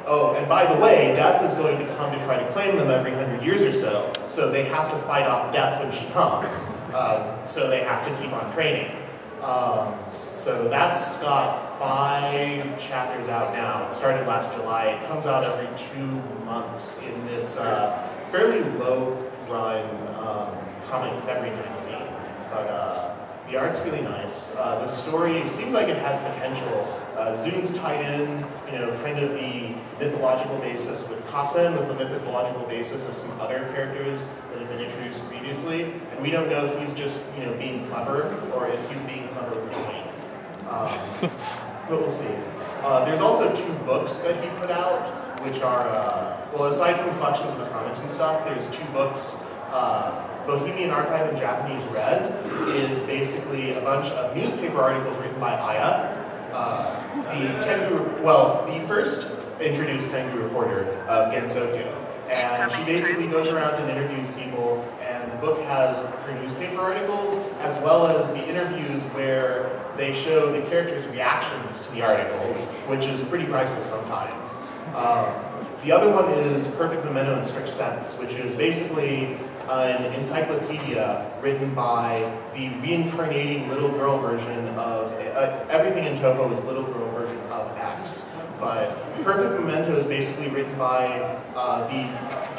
Oh, and by the way, Death is going to come to try to claim them every 100 years or so, so they have to fight off Death when she comes. So they have to keep on training. So that's got 5 chapters out now. It started last July. It comes out every 2 months in this fairly low-run comic February magazine. But the art's really nice. The story seems like it has potential. Zun's tied in, kind of the mythological basis with Kasen, with the mythological basis of some other characters that have been introduced previously. And we don't know if he's just, being clever or if he's being clever with the point. But we'll see. There's also 2 books that he put out, which are, well, aside from collections of the comics and stuff, there's 2 books. Bohemian Archive in Japanese Red is basically a bunch of newspaper articles written by Aya, the first introduced Tengu reporter of Gensokyo. And she basically goes around and interviews people, and the book has her newspaper articles, as well as the interviews where they show the characters' reactions to the articles, which is pretty priceless sometimes. The other one is Perfect Memento in Strict Sense, which is basically an encyclopedia written by the reincarnating little girl version of, everything in Touhou is little girl version of X. But Perfect Memento is basically written by the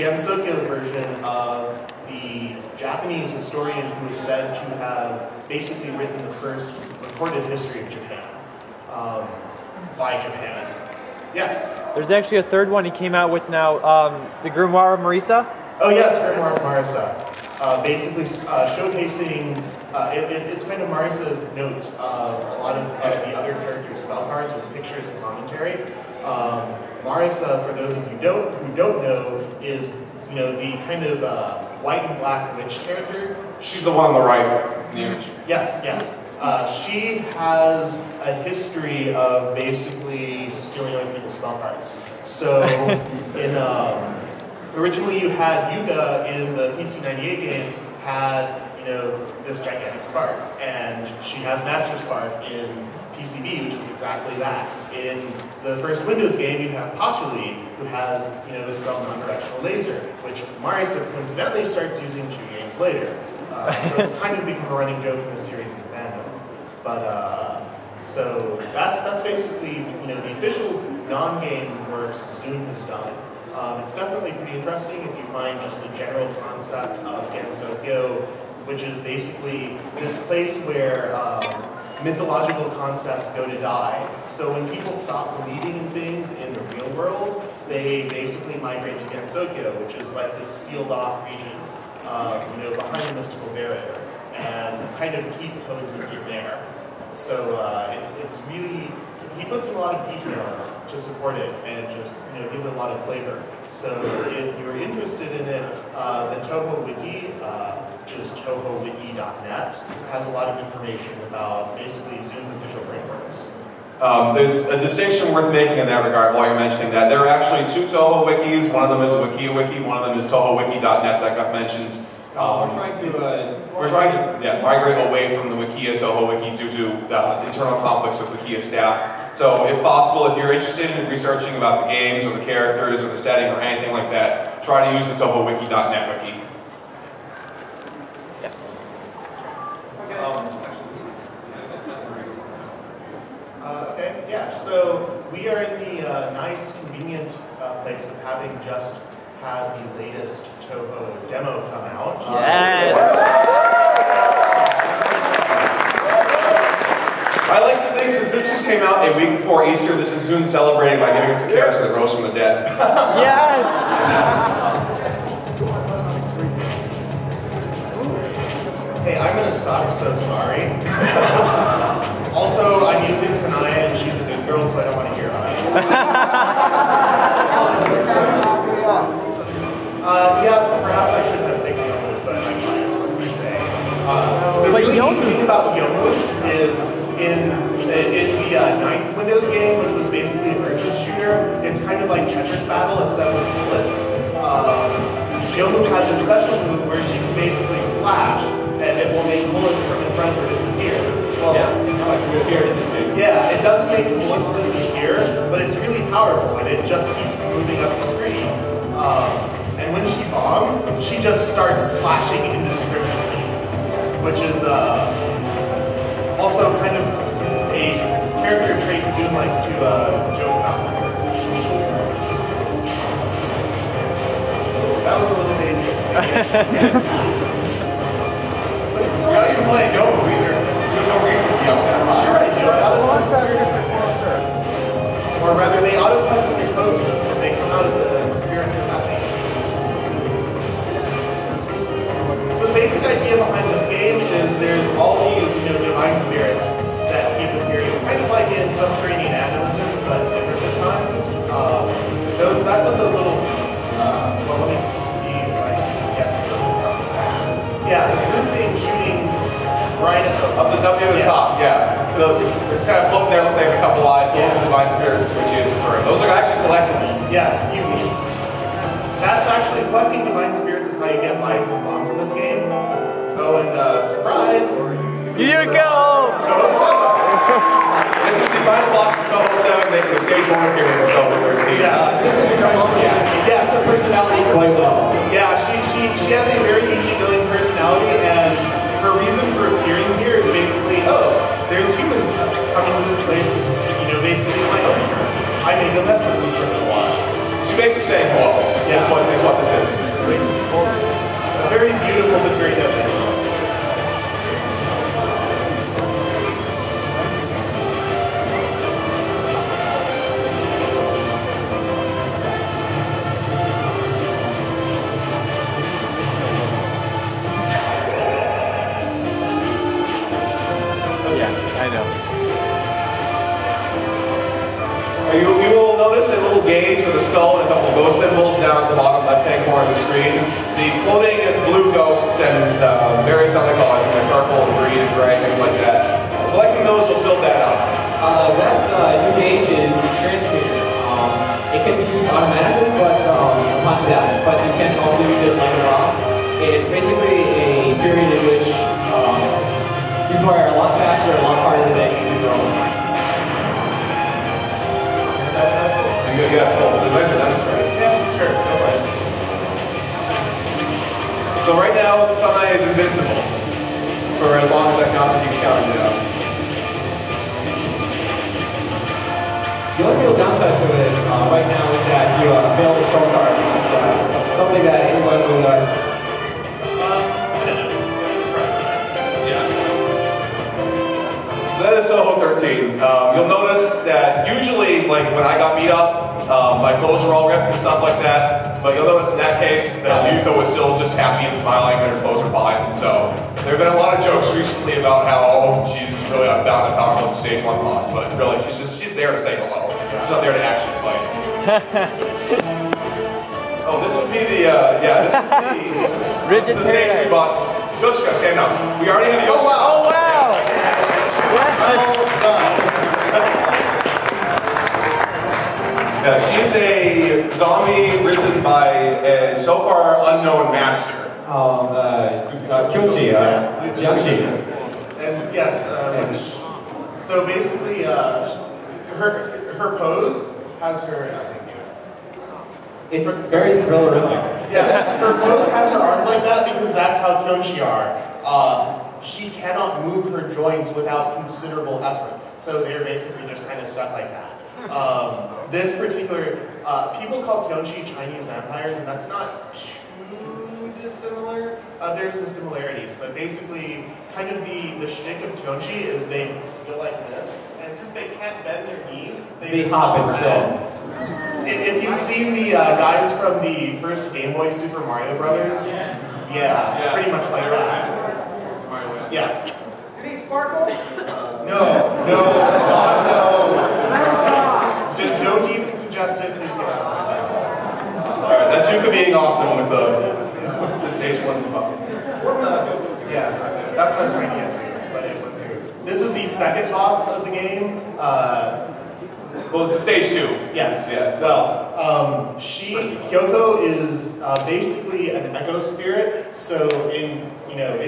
Gensokyo version of the Japanese historian who is said to have basically written the first recorded history of Japan, by Japan. Yes? There's actually a 3rd one he came out with now, the Grimoire Marisa. Oh yes, Grimoire Marisa. Basically showcasing, it's kind of Marisa's notes of a lot of the other characters' spell cards with pictures and commentary. Marisa, for those of you who don't know, is the kind of white and black witch character. She's the one on the right in the image. Yes, yes. She has a history of basically stealing other people's spell cards. So, originally you had Yuga in the PC98 games had, this gigantic spark, and she has Master Spark in PCB, which is exactly that. In the first Windows game, you have Pachuli, who has, this non-directional laser, which Marisa coincidentally starts using 2 games later. So it's kind of become a running joke in the series in fandom. But, so that's basically, the official non-game works Zun has done. It's definitely pretty interesting if you find just the general concept of Gensokyo, which is basically this place where mythological concepts go to die. So when people stop believing in things in the real world, they basically migrate to Gensokyo, which is like this sealed off region, behind the mystical barrier, and kind of keep coexisting there. So it's really, he puts in a lot of details to support it and just give it a lot of flavor. So if you're interested in it, the Touhou Wiki, which is touhouwiki.net, has a lot of information about basically Zun's official frameworks. There's a distinction worth making in that regard while you're mentioning that. There are actually 2 Touhou wikis. One of them is a Wikia wiki, one of them is touhouwiki.net that got mentioned. We're trying to migrate away from the Wikia Touhou wiki due to internal conflicts with Wikia staff. So if possible, if you're interested in researching about the games or the characters or the setting or anything like that, try to use the touhouwiki.net wiki. Yes. Okay, yeah, so we are in the nice, convenient place of having just had the latest Touhou demo come out. Yes! I like to think, since this just came out a week before Easter, this is Zun celebrating by giving us a character that rose from the dead. Yes! Hey, I'm gonna suck, so sorry. Also, I'm using Sanaya and she's a good girl, so I don't want to hear about it. Yes, perhaps I should have picked Yomush, but I'm biased what we say. The really neat thing about Yomush is in the 9th Windows game, which was basically a versus shooter, it's kind of like Tetris Battle, except with bullets. Yomush has a special move where she can basically slash, and it will make bullets from in front of her disappear. Well, yeah, how much we appeared in this game. Yeah, it doesn't make bullets disappear, but it's really powerful, and it just keeps moving up the screen. And when she bombs, she just starts slashing indiscriminately, which is also kind of a character trait Zoom likes to joke about. That was a little dangerous. But it's You're not even playing Yobu either. There's no reason to be up there. sure I do. I or rather, they autoplay when you're close to them, and they come out of the experience of that thing. So the basic idea behind this game is there's all these, divine spirits that keep appearing, kind of like in subterranean animism, but different this time. That's what the little, well, let me see if I can get some from that. Yeah, the blue thing shooting right Up the top, yeah. It's kind of floating there, look like a couple eyes. Those are divine spirits to which he is referring. Those are actually collectible. Yes, that's actually collecting divine spirits is how you get lives and bombs in this game. Oh, and surprise! You go! Touhou 7. This is the final boss of Touhou 7, making the stage 1 appearance in Touhou 13. Yes. Yes. Her personality quite well. Yeah, she has a very easygoing personality, and her reason for appearing here is basically, there's humans coming to this place, basically my own. I made a mess with them for a while. She's basically saying hello. Yeah. That's what this is. Very beautiful, but very definite. Yeah, I know. You will notice a little gauge with a skull and a couple of ghost symbols down at the bottom left-hand corner of the screen. The floating blue ghosts and various other colors, like purple, green, and gray, things like that. Collecting those will fill that out. That new gauge is the transmitter. It can be used automatically, but upon death, but you can also use it like a bomb. It's basically a period in which you fire a lot faster, a lot harder than you do normally. Yeah, cool. So nice to demonstrate. Yeah, sure, no worries. So right now, Sunai is invincible for as long as that counter keeps counting down. The only real downside to it right now is that you fail the skull card. It's something that anyone would So that is Touhou 13. You'll notice that usually, like when I got beat up, my clothes were all ripped and stuff like that. But you'll notice in that case that Yuko was still just happy and smiling and her clothes are fine. So there have been a lot of jokes recently about how she's really down and powerful to stage 1 boss, but really she's there to say hello. She's not there to actually fight. Oh, this would be the this is the stage 2 boss. Yoshika, stand up. We already have a Yoshika. Oh wow! She's a zombie risen by a so far unknown master. Kyochi, Jiangxi. And yes, so basically, her pose has her. It's very thrillerific. Yes, her pose has her arms like that because that's how Kyonshi are. She cannot move her joints without considerable effort, so they're basically just kind of stuck like that. This particular, people call Kyonshi Chinese vampires, and that's not too dissimilar. There's some similarities, but basically, kind of the shtick of Kyonshi is they go like this, and since they can't bend their knees, they hop instead. If you've seen the guys from the first Game Boy Super Mario Brothers, yeah, it's pretty much like that. Yes. Do they sparkle? No. Just don't even suggest it. Please get out. Alright, that's Yuka being awesome with the stage 1 bosses. Yeah, that's what I was trying to get to, but it went through. This is the second boss of the game. Well, it's the stage 2. Yes. Yeah. Well, Kyoko is basically an echo spirit. So in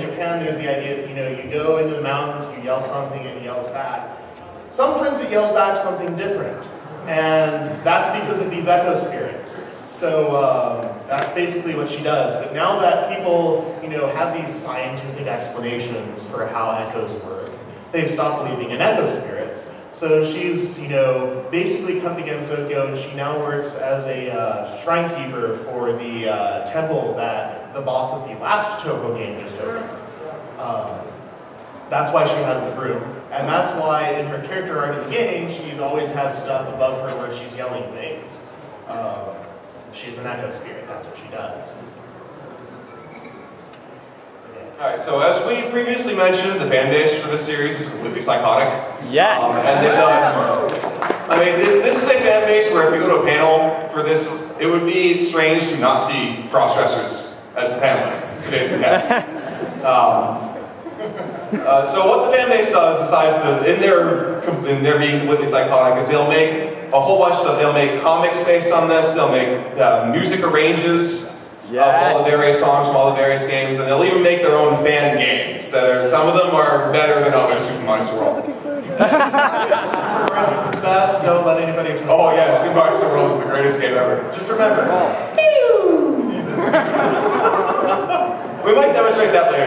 Japan, there's the idea that you go into the mountains, you yell something, and it yells back. Sometimes it yells back something different, and that's because of these echo spirits. So that's basically what she does. But now that people have these scientific explanations for how echoes work, they've stopped believing in echo spirits. So she's, basically come to Gensokyo, and she now works as a shrine keeper for the temple that the boss of the last Touhou game just opened. That's why she has the broom. And that's why in her character art in the game, she always has stuff above her where she's yelling things. She's an echo spirit, that's what she does. Alright, so as we previously mentioned, the fan base for this series is completely psychotic. Yes! And they've done, I mean, this is a fan base where if you go to a panel for this, it would be strange to not see cross-dressers as panelists. So what the fan base does, aside in their being completely psychotic, is they'll make a whole bunch of stuff. They'll make comics based on this. They'll make music arranges of all the various songs from all the various games, and they'll even make their own fan games. Some of them are better than others. Super Marisa World. Super Marisa is the best. Don't let anybody. Oh yeah, Super Marisa World is the greatest game ever. Just remember. We might demonstrate that later.